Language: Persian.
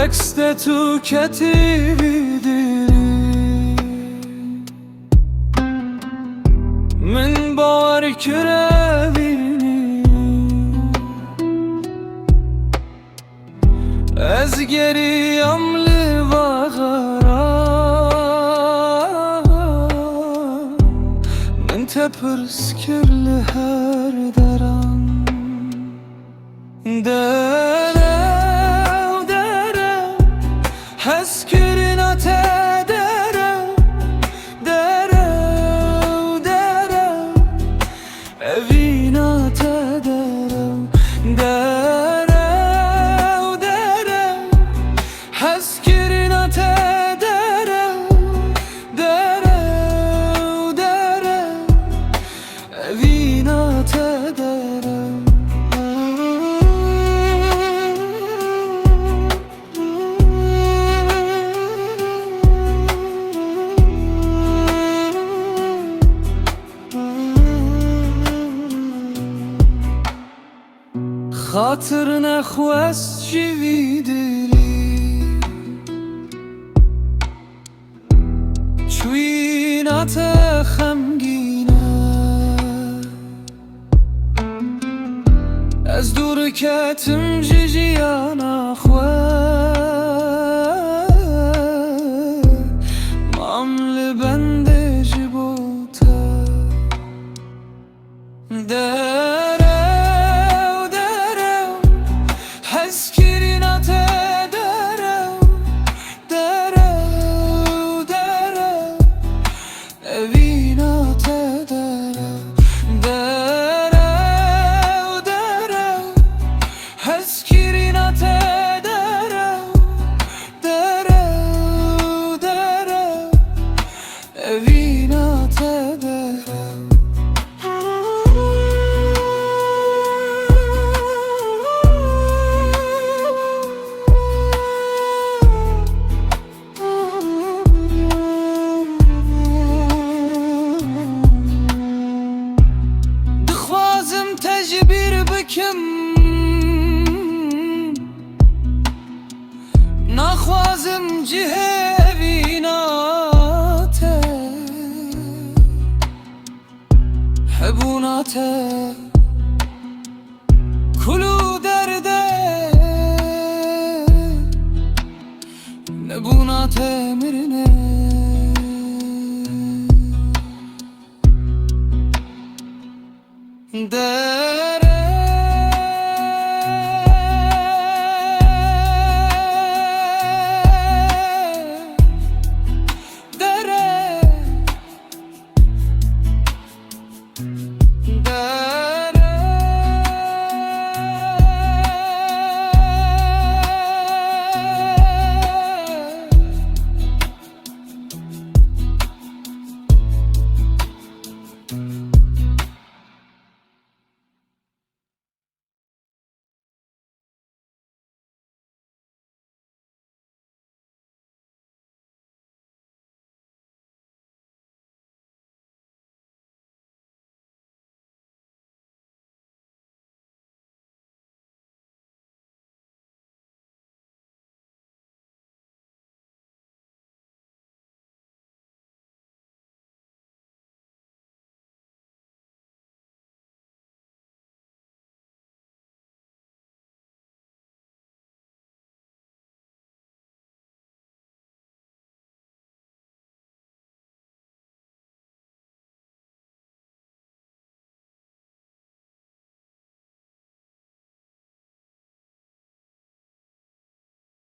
وکسته تو کتیبی دیری من باور کربینی از گریم لبغرا من تپرس کرل هر درم حس کرنا تدرم اوینا تدرم حس کرنا تدرم اوینا تدرم خاطر نخواست جوی دلی چوینات خمگینه از دور کتم جیجیا نخواه معامل بنده جبوته تجبیر بکم نخوازم جه بیناته حبوناته کلو درده نبوناته مرنه